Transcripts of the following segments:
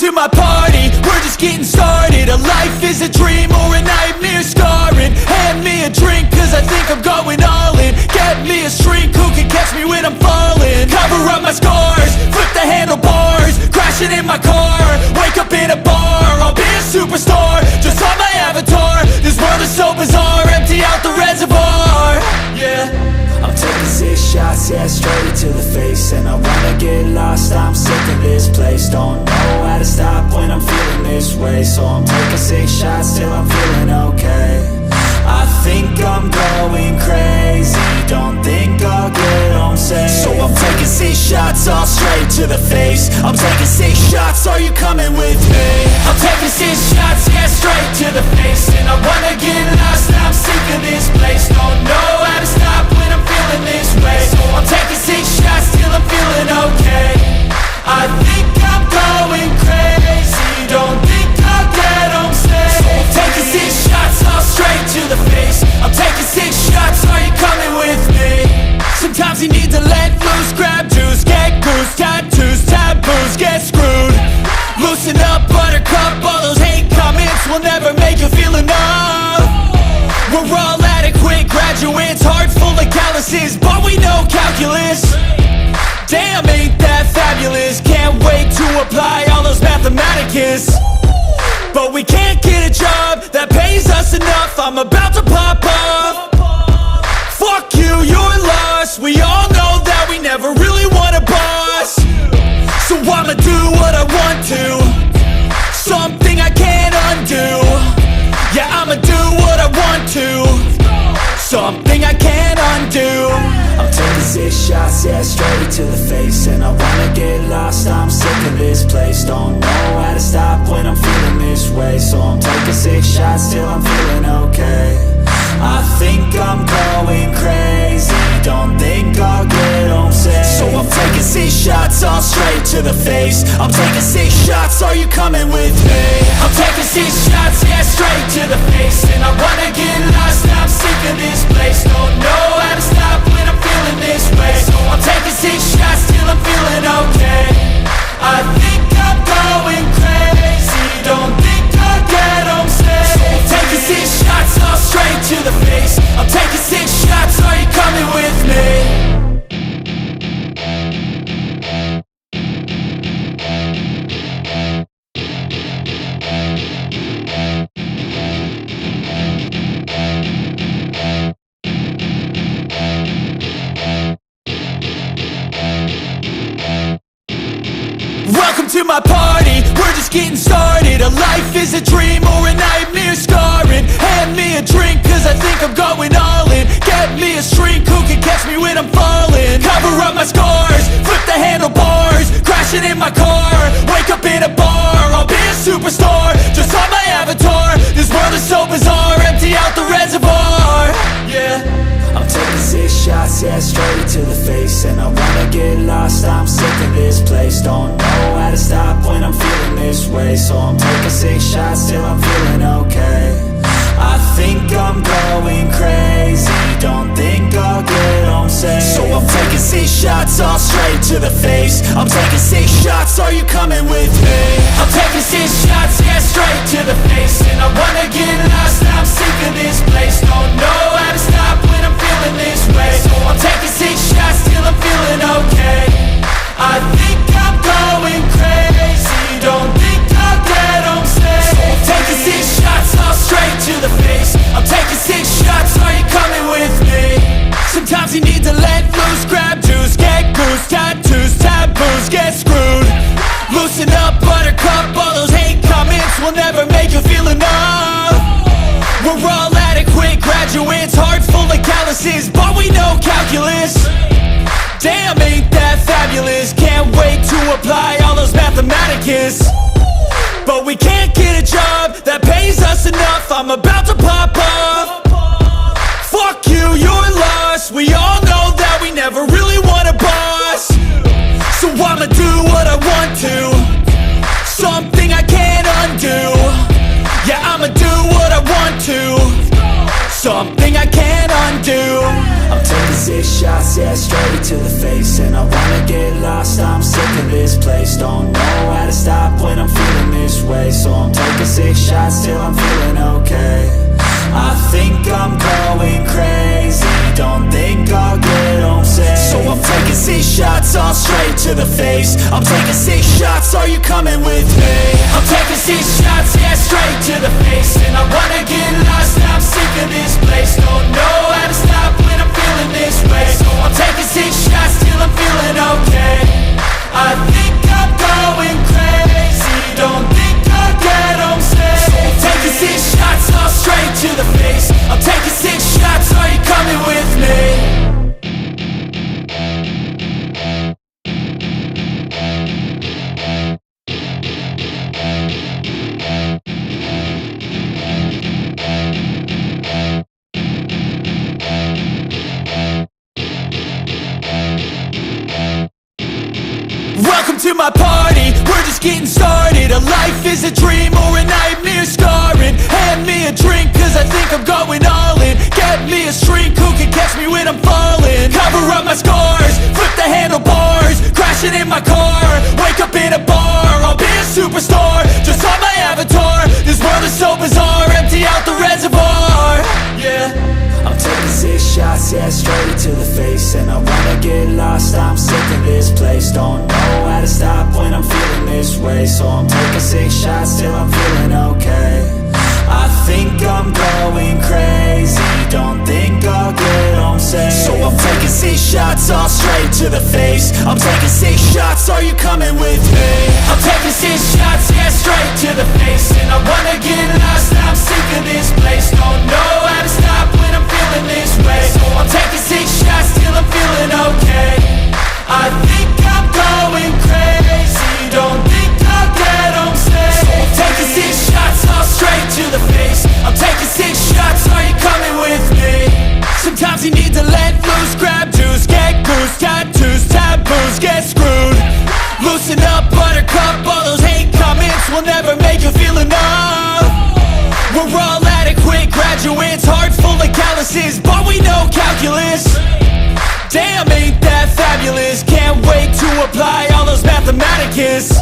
to my party, we're just getting started. A life is a dream or a nightmare scarring. Hand me a drink cause I think I'm going all in. Get me a shrink who can catch me when I'm falling. Cover up my scars, flip the handlebars, crashing in my car, wake up in a bar. I'll be a superstar, just on my avatar. This world is so bizarre, empty out the reservoir. Yeah, I'm taking 6 shots, yeah, straight to the face. And I wanna get lost, I'm sick of this place. Don't know how to stop when I'm feeling this way. So I'm taking 6 shots till I'm feeling okay. I think I'm going crazy, don't think I'll get home safe. So I'm taking 6 shots, all straight to the face. I'm taking 6 shots, are you coming with me? I'm taking 6 shots, yeah, straight to the face. And I wanna get lost, I'm sick of this place. Don't know how to stop when I'm feeling this way. So I'm taking 6 shots till I'm feeling okay. I think I'm going crazy, don't think I'll get home safe. So I'm taking 6 shots, all straight to the face. I'm taking 6 shots, are you coming with me? Sometimes you need to let loose, grab juice, get goose, tattoos, taboos, get screwed. Loosen up, buttercup, all those hate comments will never make you feel enough. We're all adequate graduates, heart full of calluses, but we know calculus. Damn, ain't that fabulous? Can't wait to apply all those mathematicus. But we can't get a job that pays us enough. I'm about to pop up. Fuck you, you're lost. We all know that we never really want a boss. So I'ma do what I want to, something I can't undo. Yeah, I'ma do what I want to, something I can't undo. I'm taking 6 shots, yeah, straight to the face. And I wanna get lost, I'm sick of this place. Don't know how to stop when I'm feeling this way. So I'm taking 6 shots till I'm feeling okay. I think I'm going crazy, don't think I'll get home safe. So I'm taking 6 shots, all straight to the face. I'm taking 6 shots, are you coming with me? I'm taking 6 shots, yeah, straight to the face. And I wanna get lost, I'm sick of this place. Don't know how to stop when I'm feeling this way. So I'm taking 6 shots till I'm feeling okay. I think I'm going crazy, don't think I'll get home safe. So I'm taking 6 shots, all straight to the face. I'm taking 6 shots, are you coming with me? Welcome to my party, we're just getting started. A life is a dream or a nightmare scarring. Hand me a drink cause I think I'm going all in. Get me a shrink who can catch me when I'm falling. Cover up my scars, flip the handlebars, crashing in my car, wake up in a bar. I'll be a superstar, just on my avatar. This world is so bizarre, empty out the reservoir. Yeah, I'm taking 6 shots, yeah, straight to the face. And I wanna get lost, I'm sick of this place. Don't know how to stop when I'm feeling this way. So I'm taking 6 shots till I'm feeling okay. I think I'm going crazy, don't think I'll get home safe. So I'm taking 6 shots, all straight to the face. I'm taking 6 shots, are you coming with me? I'm taking 6 shots, yeah, straight to the face. And I wanna get lost, I'm sick of this place. Don't know how to stop when I'm feeling this way. So I'm taking 6 shots till I'm feeling okay. I think I'm going crazy, don't think I'll get home safe. So I'm taking 6 shots, all straight to the face. I'm taking 6 shots, are you coming with me? Sometimes you need to let loose, grab juice, get goose, tattoos, taboos, get screwed. Loosen up, buttercup, all those hate comments will never make you feel enough. We're all adequate graduates, heart full of calluses, but we know calculus. Damn, ain't that fabulous? Can't wait to apply all those mathematicus. But we can't get a job that pays us enough. I'm about to pop up. Fuck you, you're lost. We all know that we never really want a boss. So I'ma do what I want to, something I can't undo. Yeah, I'ma do what I want to, something I can't undo. I'm taking 6 shots, yeah, straight to the face. And I wanna get lost, I'm sick of this place. Don't know how to stop when I'm feeling coming with me? I'm taking 6 shots, yeah, straight to the face. And I wanna get lost, I'm sick of this place. Don't know how to stop when I'm feeling this way. So I'm taking 6 shots till I'm feeling okay. I think I'm going crazy, don't think I'll get home safe. So I'm taking 6 shots, all straight to the face. I'm taking 6 shots, are you coming with me? Welcome to my party, we're just getting started. A life is a dream or a nightmare scarring. Hand me a drink cause I think I'm going all in. Get me a shrink who can catch me when I'm falling. Cover up my scars, flip the handlebars. Crashing in my car, wake up in a bar. I'll be a superstar, just on my avatar. This world is so bizarre, empty out the reservoir. Yeah, I'm taking 6 shots, yeah, straight to the face. And I wanna get lost, I'm sick of this place. Don't know how to stop when I'm feeling this way. So I'm taking 6 shots till I'm feeling okay. I think I'm going crazy, don't think I'll get home safe. So I'm taking 6 shots, all straight to the face. I'm taking 6 shots, are you coming with me? I'm taking 6 shots, yeah, straight to the face. And I wanna get lost, I'm sick of this place. Don't know how to stop when I'm feeling this way. So I'm taking 6 shots till I'm feeling okay. I think I'm going crazy, don't think I'll get home safe. So I'm taking 6 shots, all straight to the face. I'm taking 6 shots, are you coming with me? Sometimes you need to let loose, grab juice, get goose, tattoos, taboos, get screwed. Loosen up, buttercup, all those hate comments will never make you feel enough. We're all adequate graduates, heart full of calluses, but we know calculus. Damn, ain't that fabulous? Can't wait to apply all those mathematicus.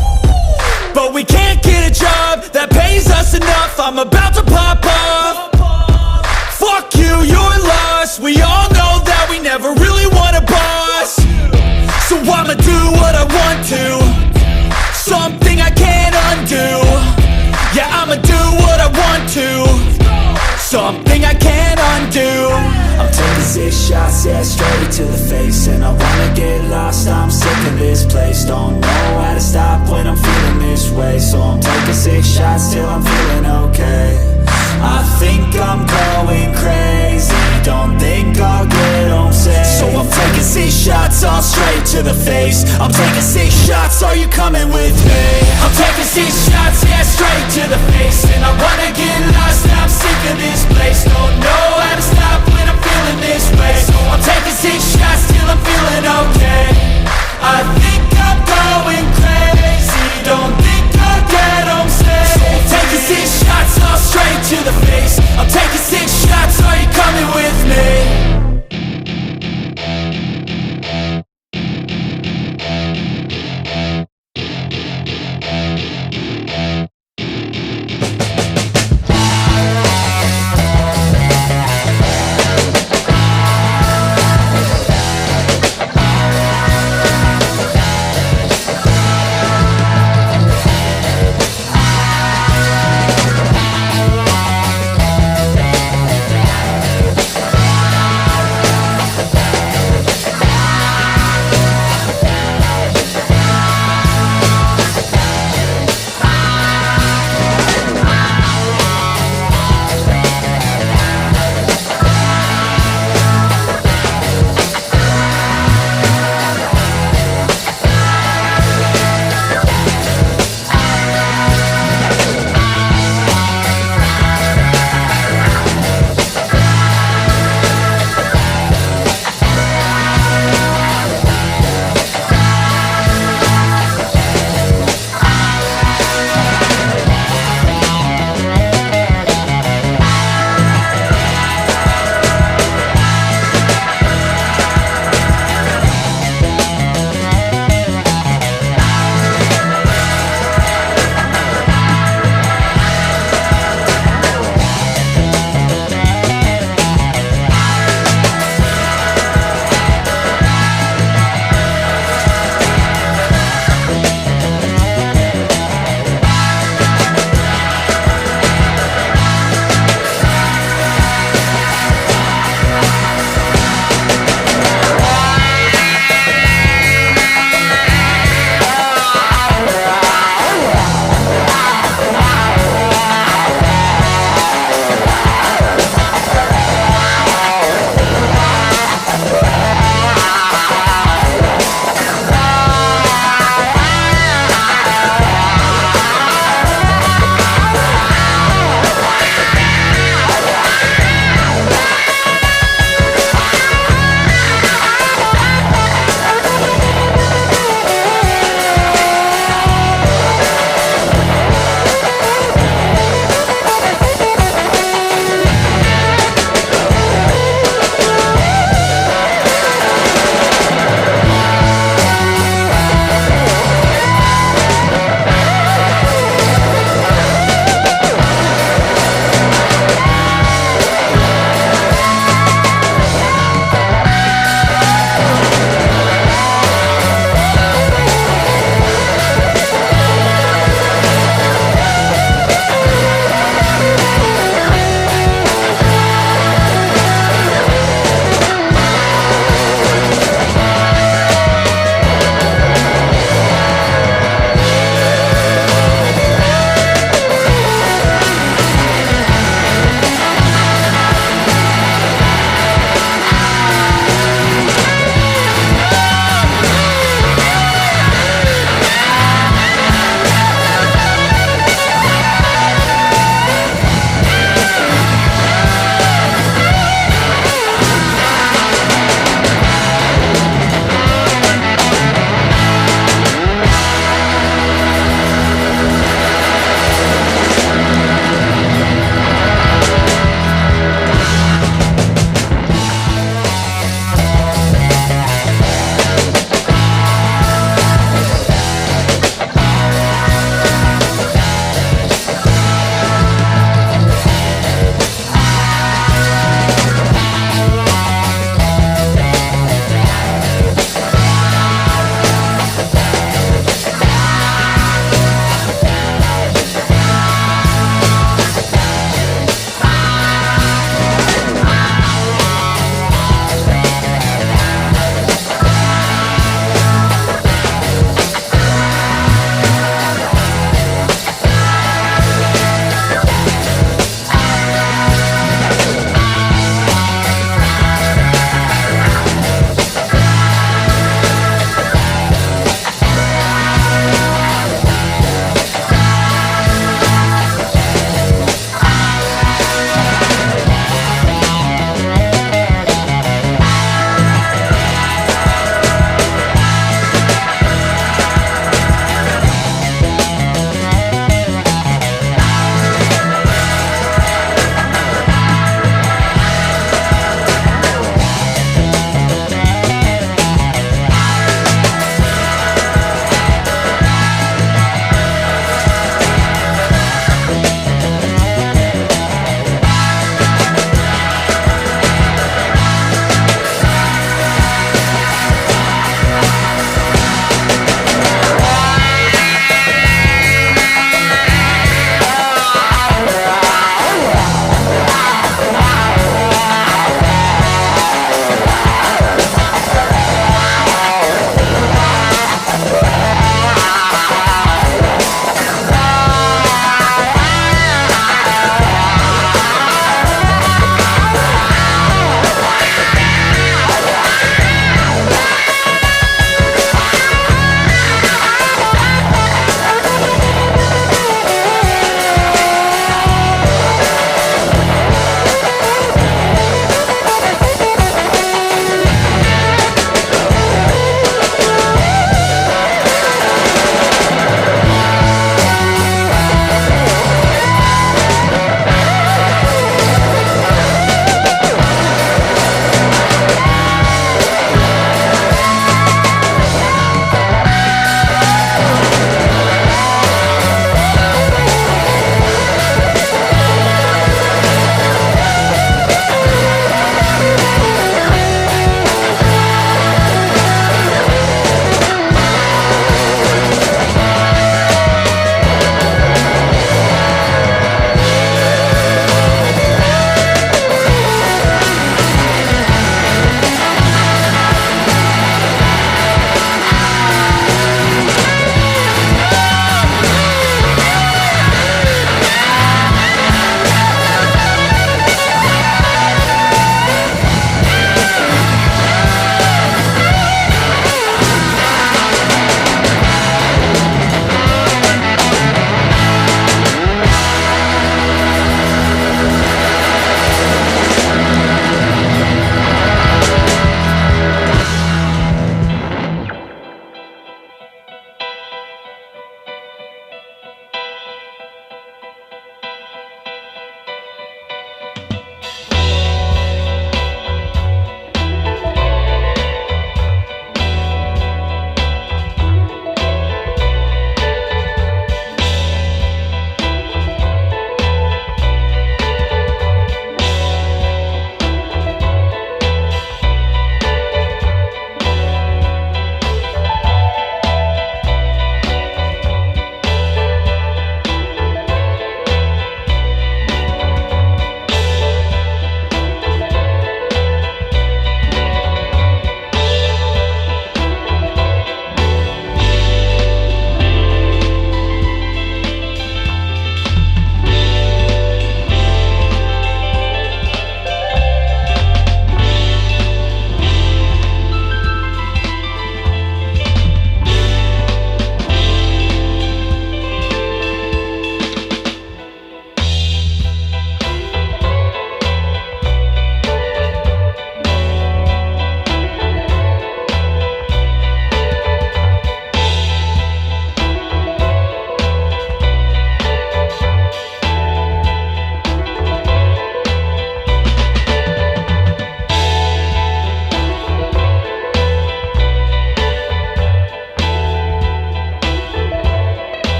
But we can't get a job that pays us enough. I'm about to pop off. Fuck you, you're lost. We all know that we never really want a boss. So I'ma do what I want to, something I can't undo. Yeah, I'ma do what I want to, something I can't undo. I'm taking 6 shots, yeah, straight to the face. And I wanna get lost, I'm sick of this place. Don't know how to stop when I'm feeling this way. So I'm taking 6 shots till I'm feeling okay. I think I'm going crazy, don't think I'll get home safe. So I'm taking 6 shots, all straight to the face. I'm taking 6 shots, are you coming with me? I'm